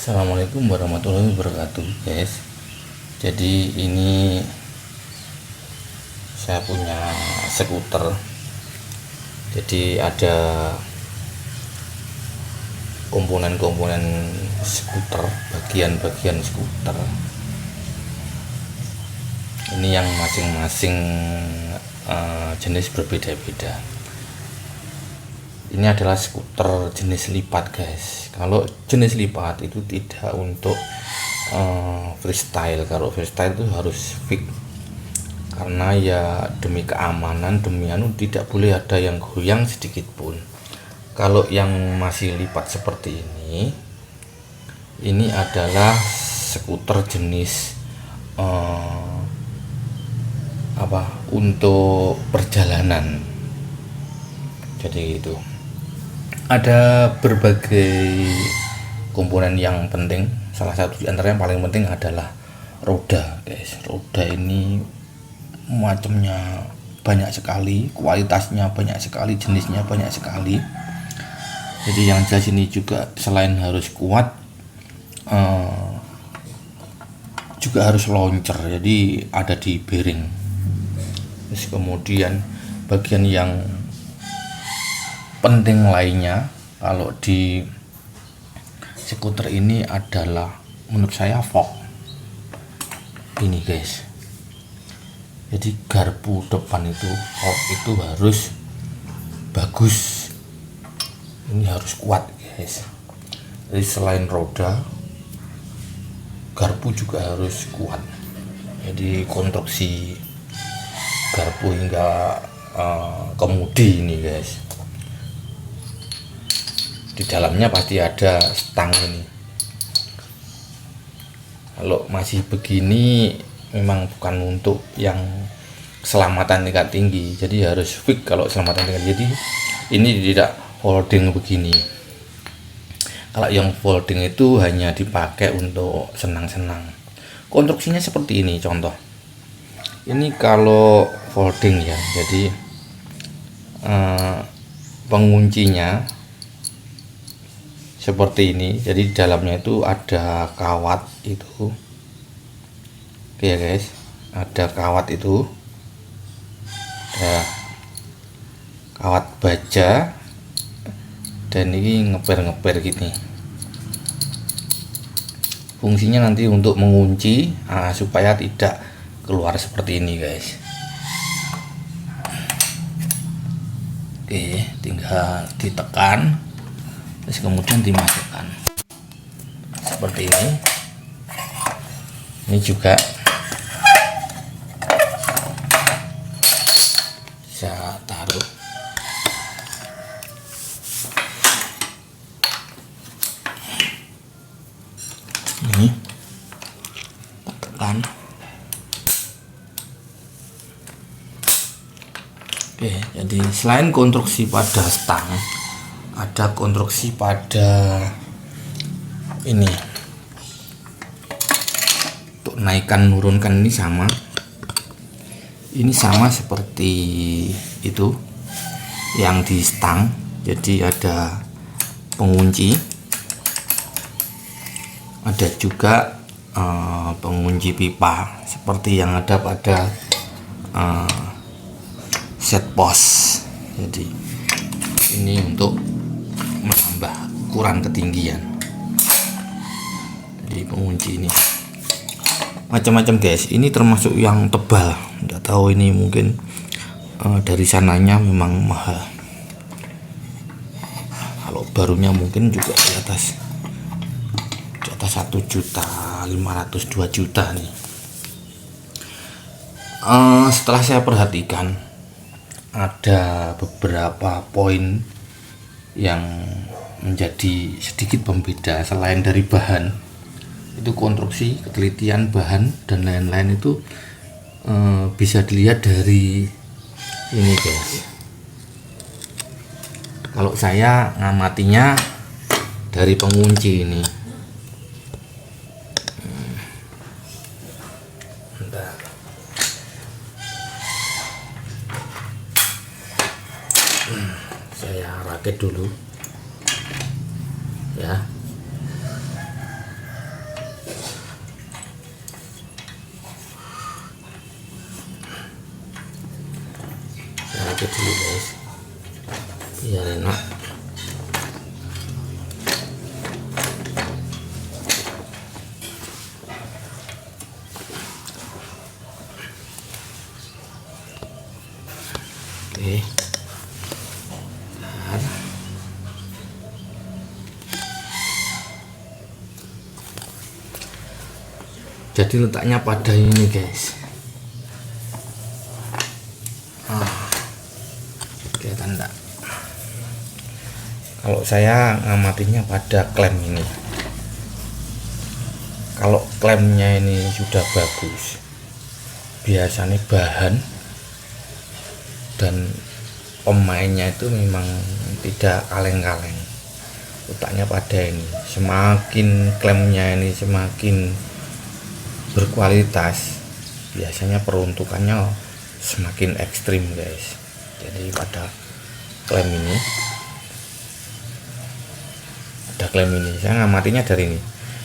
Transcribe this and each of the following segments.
Assalamualaikum warahmatullahi wabarakatuh, guys. Jadi ini saya punya skuter. Jadi ada komponen-komponen skuter, bagian-bagian skuter. Ini yang masing-masing jenis berbeda-beda. Ini adalah skuter jenis lipat, guys. Kalau jenis lipat itu tidak untuk freestyle. Kalau freestyle itu harus fix, karena ya demi keamanan, demi tidak boleh ada yang goyang sedikit pun. Kalau yang masih lipat seperti ini adalah skuter jenis untuk perjalanan. Jadi itu ada berbagai komponen yang penting. Salah satu di antara yang paling penting adalah roda, guys. Roda ini macamnya banyak sekali, kualitasnya banyak sekali, jenisnya banyak sekali. Jadi yang jelas ini juga selain harus kuat, juga harus loncer. Jadi ada di bearing. Terus kemudian bagian yang penting lainnya kalau di skuter ini adalah menurut saya fork ini, guys. Jadi garpu depan itu, fork itu harus bagus, ini harus kuat, guys. Jadi selain roda, garpu juga harus kuat. Jadi konstruksi garpu hingga kemudi ini, guys, di dalamnya pasti ada stang ini. Kalau masih begini memang bukan untuk yang keselamatan tingkat tinggi, jadi harus fix kalau keselamatan tingkat. Jadi ini tidak folding begini. Kalau yang folding itu hanya dipakai untuk senang-senang. Konstruksinya seperti ini, contoh ini kalau folding ya. Jadi penguncinya seperti ini. Jadi di dalamnya itu ada kawat itu. Oke ya, guys, ada kawat itu, ada kawat baja, dan ini ngeper gini. Fungsinya nanti untuk mengunci supaya tidak keluar seperti ini, guys. Oke, tinggal ditekan, terus kemudian dimasukkan seperti ini. Ini juga bisa taruh. Ini tekan. Oke, jadi selain konstruksi pada stang, ada konstruksi pada ini untuk naikkan nurunkan. Ini sama seperti itu yang di stang. Jadi ada pengunci, ada juga pengunci pipa seperti yang ada pada set post. Jadi ini untuk menambah ukuran ketinggian. Jadi pengunci ini macam-macam, guys. Ini termasuk yang tebal. Nggak tahu ini mungkin dari sananya memang mahal. Kalau barunya mungkin juga di atas 1.500.000, 2 juta nih. Setelah saya perhatikan, ada beberapa poin yang menjadi sedikit pembeda. Selain dari bahan, itu konstruksi, ketelitian bahan dan lain-lain itu bisa dilihat dari ini, guys. Kalau saya ngamatinya dari pengunci ini. Saya rakit dulu ya. pakai dulu guys biar enak. Oke. Bentar. Jadi letaknya pada ini guys. Kelihatan enggak? Kalau saya ngamatinya pada klem ini. Kalau klemnya ini sudah bagus, biasanya bahan dan pemainnya itu memang tidak kaleng-kaleng. Letaknya pada ini. Semakin klemnya ini semakin berkualitas, biasanya peruntukannya semakin ekstrim guys. Jadi pada klem ini, saya ngamatinya dari ini.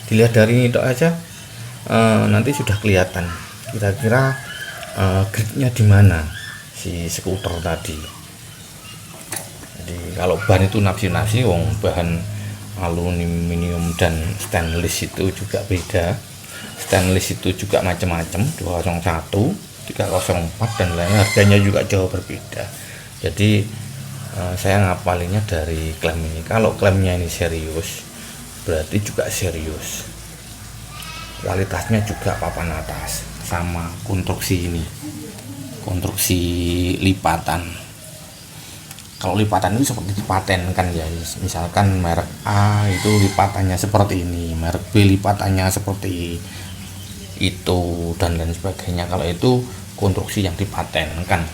Dilihat dari ini itu aja nanti sudah kelihatan kira-kira gridnya di mana si skuter tadi. Jadi kalau ban itu nafsi-nafsi, wong bahan aluminium dan stainless itu juga beda. Stainless itu juga macam-macam, 201, 304 dan lain, harganya juga jauh berbeda. Jadi saya ngapalinya dari klem ini. Kalau klemnya ini serius, berarti juga serius. Kualitasnya juga papan atas, sama konstruksi ini, konstruksi lipatan. Kalau lipatan itu seperti dipatenkan ya, misalkan merek A itu lipatannya seperti ini, merek B lipatannya seperti itu dan lain sebagainya. Kalau itu konstruksi yang dipatenkan,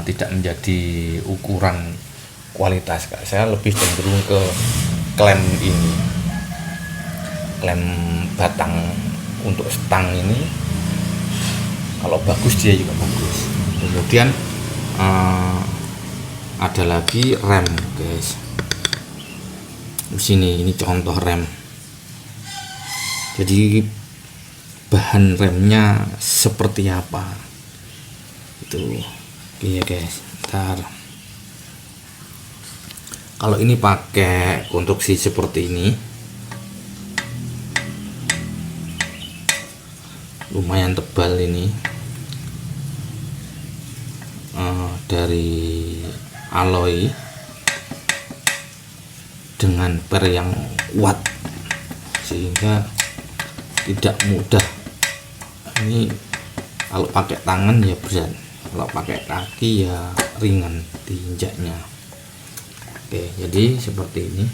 tidak menjadi ukuran kualitas. Saya lebih cenderung ke klem ini, klem batang untuk stang ini. Kalau bagus dia juga bagus. Kemudian ada lagi rem guys. Di sini ini contoh rem. Jadi bahan remnya seperti apa itu. Oke ya guys, ntar kalau ini pakai konstruksi seperti ini lumayan tebal ini, dari alloy dengan per yang kuat sehingga tidak mudah. Ini kalau pakai tangan ya berat, kalau pakai kaki ya ringan diinjaknya. Oke, jadi seperti ini.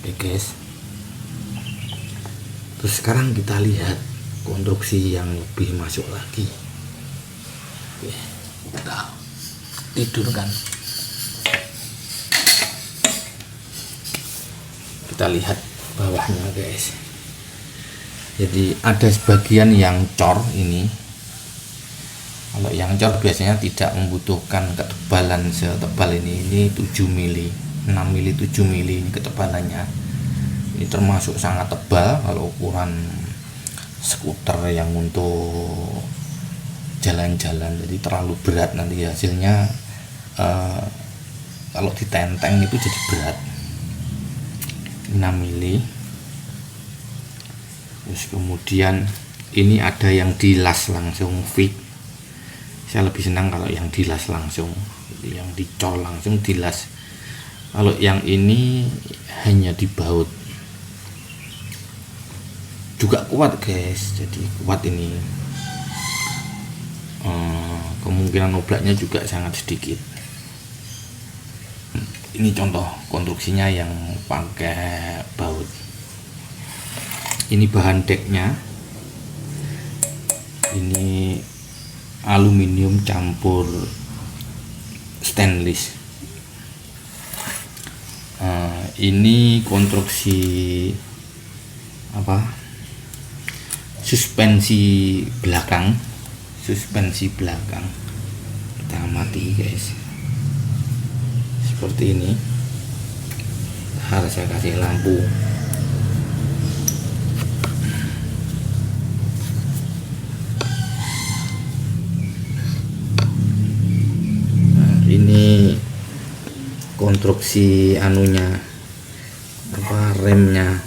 Oke guys, terus sekarang kita lihat konstruksi yang lebih masuk lagi. Oke, kita tidurkan. Kita lihat bawahnya guys. Jadi ada sebagian yang cor ini. Kalau yang cor biasanya tidak membutuhkan ketebalan setebal ini 7 mili, 6 mili, 7 mili ini ketebalannya. Ini termasuk sangat tebal kalau ukuran skuter yang untuk jalan-jalan. Jadi terlalu berat nanti hasilnya, kalau ditenteng itu jadi berat. 6 mili. Terus kemudian ini ada yang dilas langsung fit. Saya lebih senang kalau yang dilas langsung, yang dicol langsung dilas. Kalau yang ini hanya dibaut. Juga kuat guys, jadi kuat ini. Kemungkinan oblaknya juga sangat sedikit. Ini contoh konstruksinya yang pakai baut. Ini bahan decknya, ini aluminium campur stainless. Ini konstruksi apa? Suspensi belakang. Kita amati guys. Seperti ini. Harus saya kasih lampu. konstruksi anunya remnya,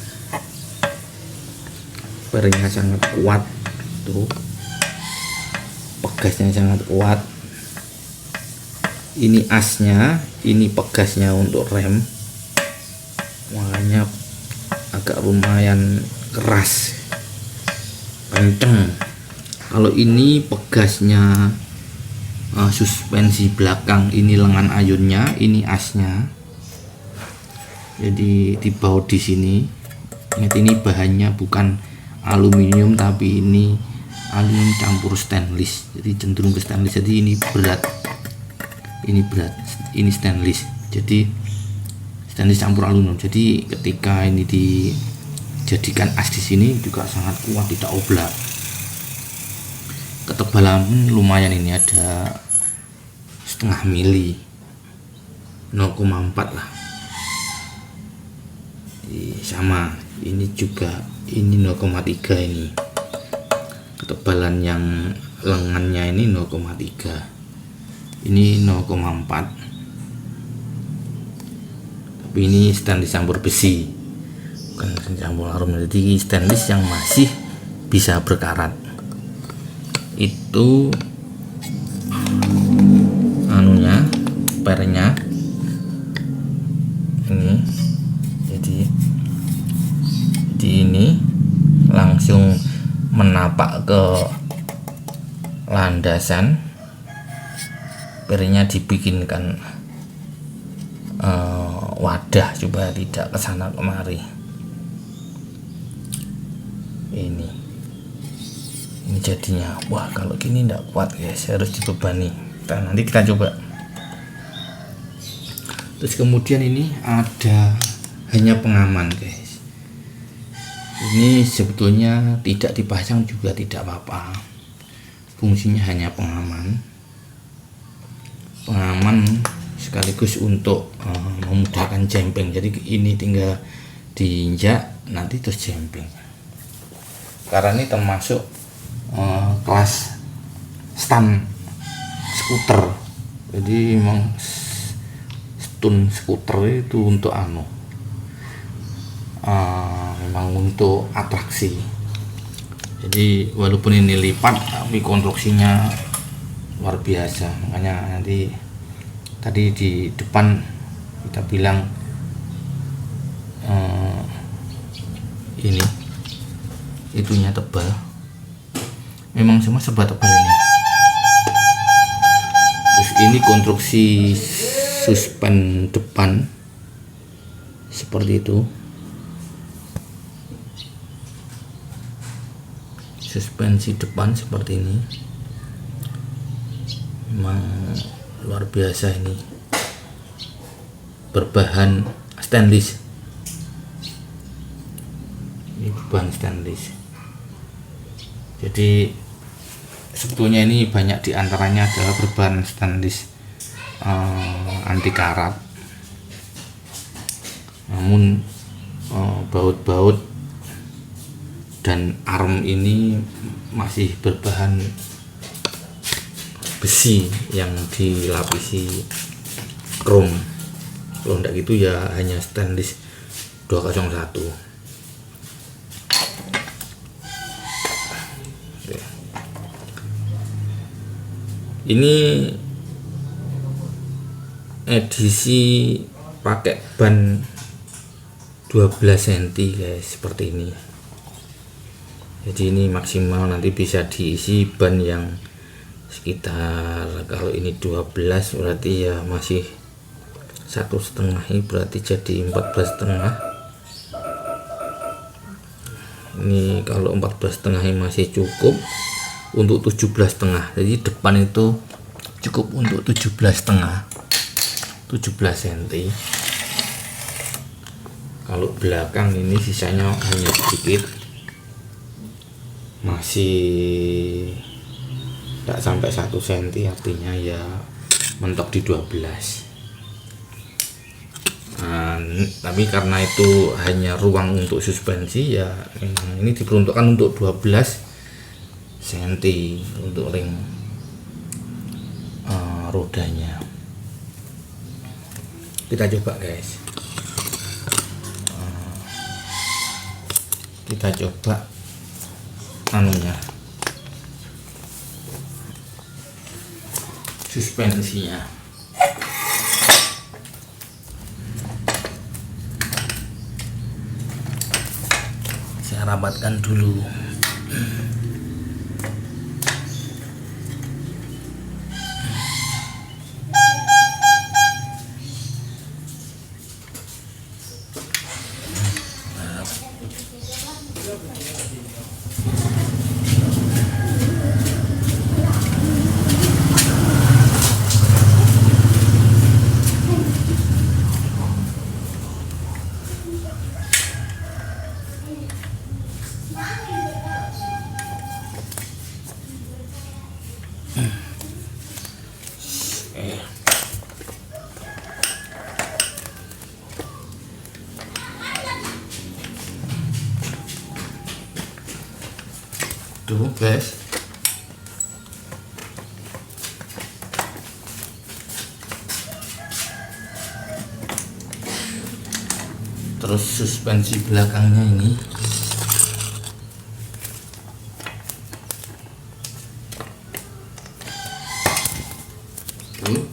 bearingnya sangat kuat tuh, pegasnya sangat kuat. Ini asnya, ini pegasnya untuk rem, makanya agak lumayan keras, kenceng. Kalau ini pegasnya suspensi belakang, ini lengan ayunnya, ini asnya. Jadi di baut di sini. Ingat, ini bahannya bukan aluminium tapi ini aluminium campur stainless, jadi cenderung ke stainless. Jadi ini berat, ini stainless, jadi stainless campur aluminium. Jadi ketika ini dijadikan as di sini juga sangat kuat, tidak oblak. Ketebalan lumayan, ini ada setengah mili, 0,4 lah. Sama ini juga, ini 0,3. ini ketebalan yang lengannya ini 0,3, ini 0,4, tapi ini stainless campur besi, bukan campur aluminium. Jadi stainless yang masih bisa berkarat. Itu anunya, pernya ini. Jadi ini langsung menapak ke landasan, pernya dibikinkan wadah supaya tidak kesana kemari. Ini jadinya, wah kalau gini tidak kuat guys, harus dibebani. Nanti kita coba. Terus kemudian ini ada hanya pengaman guys. Ini sebetulnya tidak dipasang juga tidak apa-apa, fungsinya hanya pengaman sekaligus untuk memudahkan jemping. Jadi ini tinggal diinjak nanti terus jemping, karena ini termasuk kelas stand skuter. Jadi memang stun skuter itu untuk memang untuk atraksi. Jadi walaupun ini lipat tapi konstruksinya luar biasa. Makanya nanti tadi di depan kita bilang ini itunya tebal, memang semua serba tebal ini. Terus ini konstruksi suspen depan seperti itu, suspensi depan seperti ini, memang luar biasa. Ini berbahan stainless, ini berbahan stainless. Jadi sebetulnya ini banyak diantaranya adalah berbahan stainless anti karat, namun baut-baut dan arm ini masih berbahan besi yang dilapisi chrome. Kalau enggak gitu ya hanya stainless 201. Ini edisi pakai ban 12 cm guys, seperti ini. Jadi ini maksimal nanti bisa diisi ban yang sekitar, kalau ini 12 berarti ya masih 1,5, berarti jadi 14,5. Ini kalau 14,5 masih cukup untuk 17,5. Jadi depan itu cukup untuk 17,5, 17 cm. Kalau belakang ini sisanya hanya sedikit, masih tidak sampai 1 cm, artinya ya mentok di 12. Tapi karena itu hanya ruang untuk suspensi, ya memang ini diperuntukkan untuk 12 cm untuk ring rodanya. Kita coba guys, kita coba anunya, suspensinya. Saya rapatkan dulu. Tuh guys, terus suspensi belakangnya ini tuh.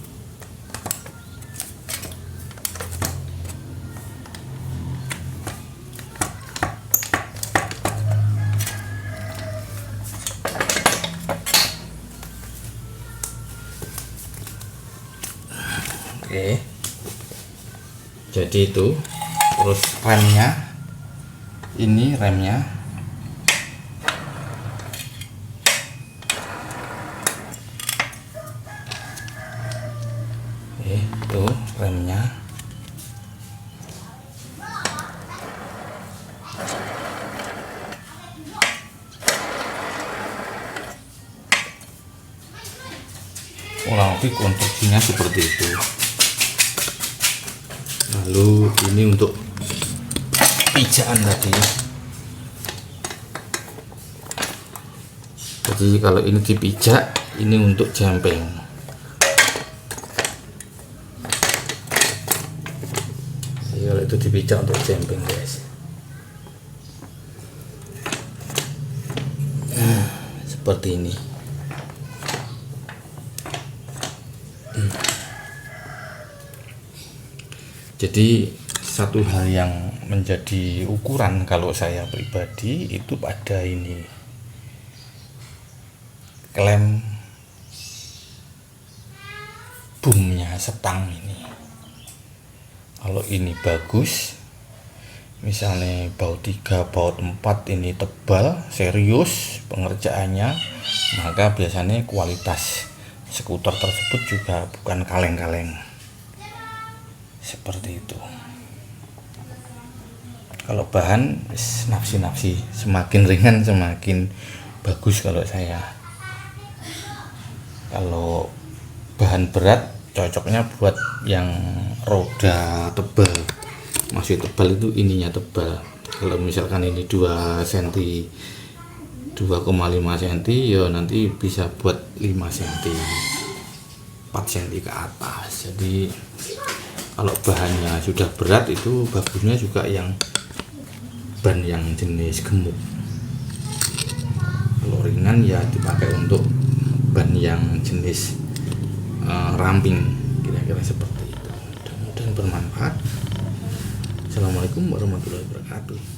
Oke, jadi itu. Terus remnya, ini remnya, itu remnya. Kurang lebih konstruksinya seperti itu. Lalu ini untuk pijakan tadi. Jadi kalau ini dipijak, ini untuk jempeng. Jadi kalau itu dipijak untuk jempeng guys. Seperti ini. Jadi satu hal yang menjadi ukuran kalau saya pribadi itu pada ini klem boomnya setang ini. Kalau ini bagus, misalnya baut 3, baut 4 ini tebal, serius pengerjaannya, maka biasanya kualitas skuter tersebut juga bukan kaleng-kaleng. Seperti itu. Kalau bahan nafsi-nafsi, semakin ringan semakin bagus kalau saya. Kalau bahan berat cocoknya buat yang roda tebal, masih tebal itu ininya tebal. Kalau misalkan ini 2 cm 2,5 cm ya nanti bisa buat 5 cm 4 cm ke atas. Jadi kalau bahannya sudah berat itu bagusnya juga yang ban yang jenis gemuk. Kalau ringan ya dipakai untuk ban yang jenis ramping, kira-kira seperti itu. Mudah-mudahan bermanfaat. Assalamualaikum warahmatullahi wabarakatuh.